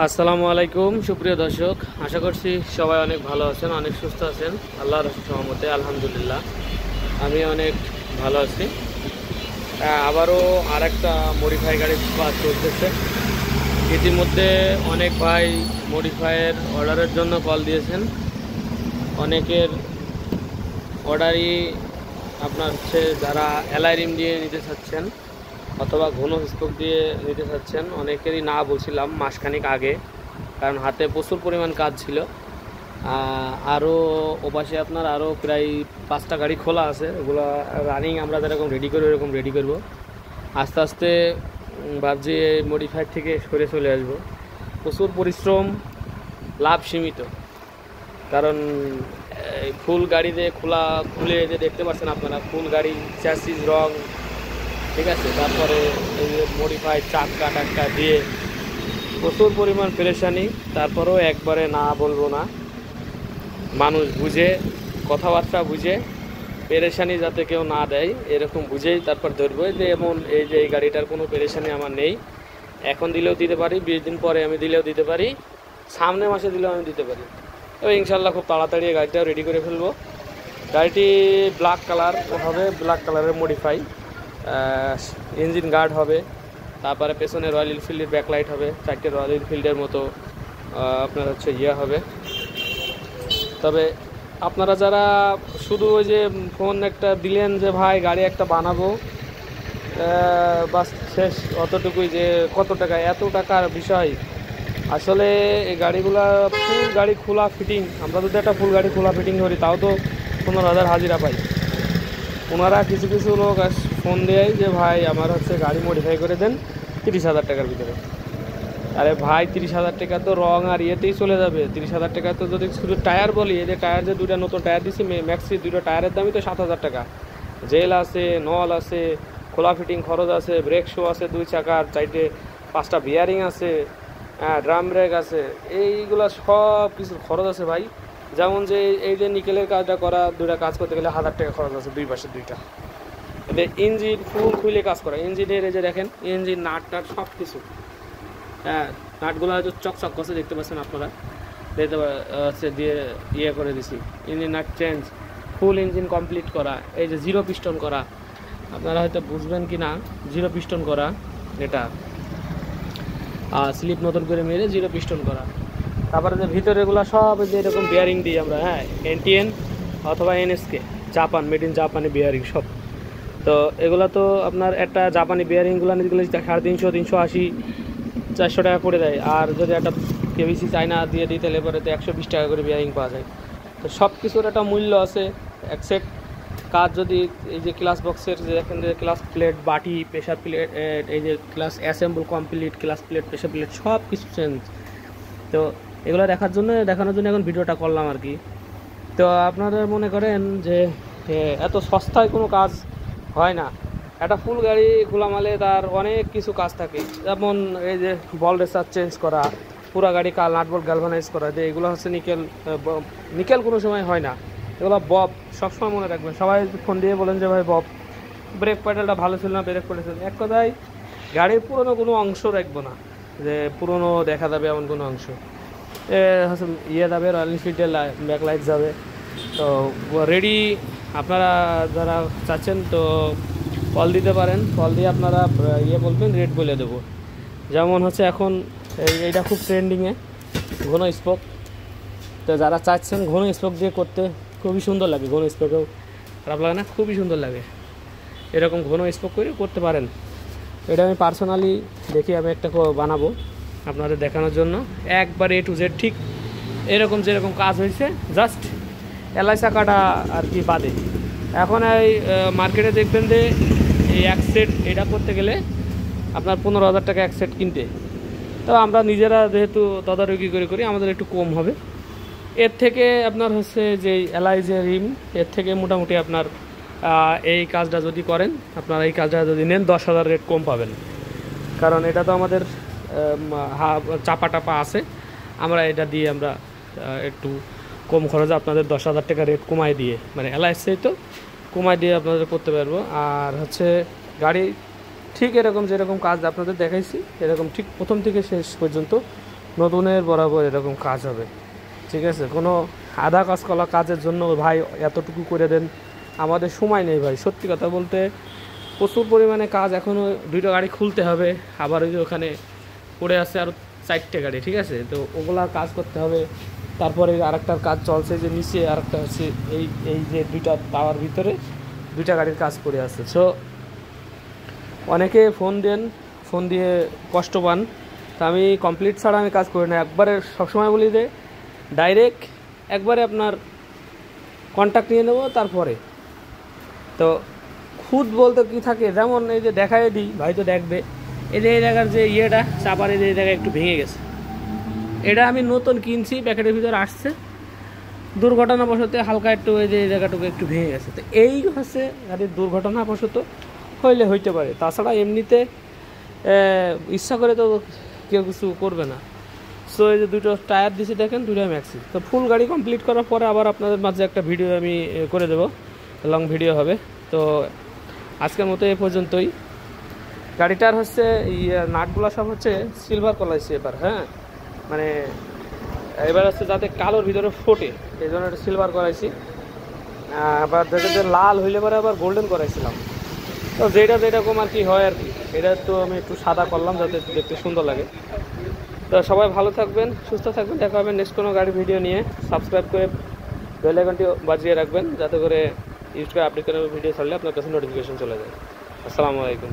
আসসালামু আলাইকুম সুপ্রিয় দর্শক, আশা করছি সবাই অনেক ভালো আছেন, অনেক সুস্থ আছেন। আল্লাহর রহমতে আলহামদুলিল্লাহ আমি অনেক ভালো আছি। আবারও আরেকটা মডিফাই গাড়ি কাজ চলতেছে। ইতিমধ্যে অনেক ভাই মডিফাইয়ের অর্ডারের জন্য কল দিয়েছেন। অনেকের অর্ডারই আপনার হচ্ছে যারা এলআই রিম দিয়ে নিতে চাচ্ছেন অথবা ঘন স্পোক দিয়ে নিতে চাচ্ছেন, অনেকেরই না বলছিলাম মাসখানেক আগে, কারণ হাতে প্রচুর পরিমাণ কাজ ছিল। আরও ওপাশে আপনার আরও প্রায় 5টা গাড়ি খোলা আছে, ওগুলো রানিং আমরা যেরকম রেডি করি ওরকম রেডি করব। আস্তে আস্তে ভাবছি এই মডিফাইড থেকে সরে চলে আসব। প্রচুর পরিশ্রম, লাভ সীমিত। কারণ ফুল গাড়িতে খুলে যে দেখতে পাচ্ছেন আপনারা, ফুল গাড়ি চ্যাসিস রং, ঠিক আছে, তারপরে এই যে মডিফাইড চাক্কা টাক্কা দিয়ে প্রচুর পরিমাণ পেরেশানি। তারপরেও একবারে না বলবো না, মানুষ বুঝে, কথাবার্তা বুঝে, পেরেশানি যাতে কেউ না দেয় এরকম বুঝেই তারপর ধরবো যে এমন এই যে এই গাড়িটার কোনো পেরেশানি আমার নেই। এখন দিলেও দিতে পারি, 20 দিন পরে আমি দিলেও দিতে পারি, সামনে মাসে দিলেও আমি দিতে পারি। তো ইনশাল্লাহ খুব তাড়াতাড়ি এই গাড়িটাও রেডি করে ফেলবো। গাড়িটি ব্ল্যাক কালার হবে, ব্ল্যাক কালারের মডিফাই। ইঞ্জিন গার্ড হবে, তারপরে পেছনে রয়্যাল এনফিল্ডের ব্যাকলাইট হবে, 4টে রয়্যাল এনফিল্ডের মতো আপনার হচ্ছে হবে। তবে আপনারা যারা শুধু ওই যে ফোন একটা দিলেন যে ভাই গাড়ি একটা বানাবো, বাস শেষ, অতটুকুই, যে কত টাকা, এত টাকার বিষয়। আসলে এই গাড়িগুলা ফুল গাড়ি খোলা ফিটিং, আমরা যদি একটা ফুল গাড়ি খোলা ফিটিং করি তাও তো 15,000 হাজিরা পাই। ওনারা কিছু কিছু লোক ফোন দেয় যে ভাই আমার হচ্ছে গাড়ি মডিফাই করে দেন 30,000 টাকার ভিতরে। আরে ভাই 30,000 টাকা তো রং আর ইয়েতেই চলে যাবে। 30,000 টাকা তো যদি শুধু টায়ার বলি, এই যে টায়ার, যে 2টা নতুন টায়ার দিচ্ছি ম্যাক্সি, 2টা টায়ারের দামই তো 7,000 টাকা। জেল আছে, নল আছে, খোলা ফিটিং খরচ আছে, ব্রেক শো আছে 2 চাকার, 5টা বিয়ারিং আছে, ড্রাম ব্রেক আছে, এইগুলা সব কিছু খরচ আছে ভাই। যেমন যে এই যে নিকেলের কাজটা করা, 2টা কাজ করতে গেলে 1,000 টাকা খরচ আছে, 2 পাশে 2টা। এদের ইঞ্জিন ফুল খুলে কাজ করা, ইঞ্জিনের এই যে দেখেন ইঞ্জিন নাট টাট সব কিছু, নাটগুলো হয়তো চকচক করছে দেখতে পাচ্ছেন আপনারা, দেখতে হচ্ছে দিয়ে করে দিছি। ইঞ্জিন নাট চেঞ্জ, ফুল ইঞ্জিন কমপ্লিট করা, এই যে 0 পিস্টন করা, আপনারা হয়তো বুঝবেন কি না, 0 পিস্টন করা, এটা স্লিপ নতুন করে মেরে 0 পিস্টন করা। তারপরে যে ভিতরেগুলো সব যে এরকম বিয়ারিং দিই আমরা, NTN অথবা NSK, জাপান, মেড ইন জাপানি বিয়ারিং সব। তো এগুলো তো আপনার একটা জাপানি বিয়ারিংগুলো নিতে গেলে 350, 380, 400 টাকা করে দেয়। আর যদি একটা কেবিসি চায়না দিয়ে দিই তাহলে পরে তো 120 টাকা করে বিয়ারিং পাওয়া যায়। তো সব কিছুর একটা মূল্য আছে। একসেট কাজ যদি এই যে ক্লাস বক্সের যে এখান থেকে ক্লাস প্লেট, বাটি, প্রেশার প্লেট, এই যে class assemble complete, class plate, pressure plate সব কিছু চেঞ্জ। তো এগুলো দেখানোর জন্য এখন ভিডিওটা করলাম আর কি। তো আপনারা মনে করেন যে এত সস্তায় কোনো কাজ হয় না। একটা ফুল গাড়ি খোলা মালে তার অনেক কিছু কাজ থাকে, যেমন এই যে বল রেসার চেঞ্জ করা, পুরা গাড়ি নাট বল্ট গ্যালভানাইজ করা, যে এগুলো হচ্ছে নিকেল কোনো সময় হয় না, এগুলো বব। সবসময় মনে রাখবেন, সবাই ফোন দিয়ে বলেন যে ভাই বব, ব্রেক প্যাডেলটা ভালো ছিল না, ব্রেক প্যাডেল, এক কথায় গাড়ির পুরনো কোনো অংশ রাখবো না, যে পুরনো দেখা যাবে এমন কোনো অংশ হচ্ছে যাবে, রয়্যাল এনফিল্ডের ব্যাকলাইট যাবে। তো রেডি আপনারা যারা চাচ্ছেন তো কল দিতে পারেন, কল দিয়ে আপনারা বলবেন, রেট বলে দেবো। যেমন হচ্ছে এখন এইটা খুব ট্রেন্ডিংয়ে, ঘন স্পোক। তো যারা চাচ্ছেন ঘন স্পোক দিয়ে করতে, খুবই সুন্দর লাগে, ঘন স্পোকেও খারাপ লাগে না, খুবই সুন্দর লাগে। এরকম ঘন স্পোক করে করতে পারেন। এটা আমি পার্সোনালি দেখি, আমি একটা বানাবো আপনাদের দেখানোর জন্য, একবার A to Z ঠিক এরকম যেরকম কাজ হয়েছে, জাস্ট এলআই চাকাটা আর কি বাদে। এখন এই মার্কেটে দেখবেন যে এই এক সেট এটা করতে গেলে আপনার 15,000 টাকা এক সেট কিনতে। তো আমরা নিজেরা যেহেতু তদারকি করি, আমাদের একটু কম হবে। এর থেকে আপনার হচ্ছে যে এলআই যে রিম, এর থেকে মোটামুটি আপনার এই কাজটা যদি করেন, আপনারা এই কাজটা যদি নেন 10,000 রেট কম পাবেন। কারণ এটা তো আমাদের চাপা টাপা আছে, আমরা এটা দিয়ে আমরা একটু কম খরচে আপনাদের 10,000 টাকা রেট কমাই দিয়ে, মানে এলআইসি তো কমাই দিয়ে আপনাদের করতে পারবো। আর হচ্ছে গাড়ি ঠিক এরকম যেরকম কাজ আপনাদের দেখাইছি এরকম ঠিক প্রথম থেকে শেষ পর্যন্ত নতুনের বরাবর এরকম কাজ হবে, ঠিক আছে? কোনো আধা কাজ করা কাজের জন্য ভাই এতটুকু করে দেন, আমাদের সময় নেই ভাই। সত্যি কথা বলতে প্রচুর পরিমাণে কাজ, এখনও 2টা গাড়ি খুলতে হবে, আবার ওই যে ওখানে পড়ে আছে আরও 4টে গাড়ি, ঠিক আছে? তো ওগুলা কাজ করতে হবে। তারপরে আরেকটার কাজ চলছে যে নিচে, আরেকটা হচ্ছে এই এই যে 2টা টাওয়ার ভিতরে 2টা গাড়ির কাজ পড়ে আছে। সো অনেকে ফোন দেন, ফোন দিয়ে কষ্ট পান, তা আমি কমপ্লিট ছাড়া আমি কাজ করি না। একবারে সবসময় বলি যে ডাইরেক্ট একবারে আপনার কন্ট্যাক্ট নিয়ে নেবো। তারপরে তো খুদ বলতে কি থাকে, যেমন এই যে দেখায় দিই, ভাই তো দেখবে, এই যে এই জায়গার যে ইয়েটা চাপার, এই যে এই জায়গায় একটু ভেঙে গেছে, এটা আমি নতুন কিনছি, প্যাকেটের ভিতরে আসছে, দুর্ঘটনাবশত হালকা একটু এই যে এই জায়গাটুকু একটু ভেঙে গেছে। তো এই হচ্ছে গাড়ির দুর্ঘটনাবশত হইলে হইতে পারে, তাছাড়া এমনিতে ইচ্ছা করে তো কেউ কিছু করবে না। সো এই যে 2টো টায়ার দিছি দেখেন, 2টা ম্যাক্সি। তো ফুল গাড়ি কমপ্লিট করার পরে আবার আপনাদের মাঝে একটা ভিডিও আমি করে দেবো, লং ভিডিও হবে। তো আজকের মতো এই পর্যন্তই। গাড়িটার হচ্ছে নাটগুলো সব হচ্ছে সিলভার করাইছি এবার, হ্যাঁ, মানে এবার হচ্ছে যাতে কালোর ভিতরে ফোটে, এই জন্য একটা সিলভার করাইছি। আবার দেখে লাল হইলে পরে আবার গোল্ডেন করাইছিলাম। তো যেটা যেরকম আর কি হয় আর কি, এটা তো আমি একটু সাদা করলাম যাতে দেখতে সুন্দর লাগে। তো সবাই ভালো থাকবেন, সুস্থ থাকবেন, দেখা হবে নেক্সট কোনো গাড়ি ভিডিও নিয়ে। সাবস্ক্রাইব করে বেল আইকনটি বাজিয়ে রাখবেন, যাতে করে ইউজ করে আপডেট করে ভিডিও ছাড়লে আপনার কাছে নোটিফিকেশন চলে যায়। আসসালামু আলাইকুম।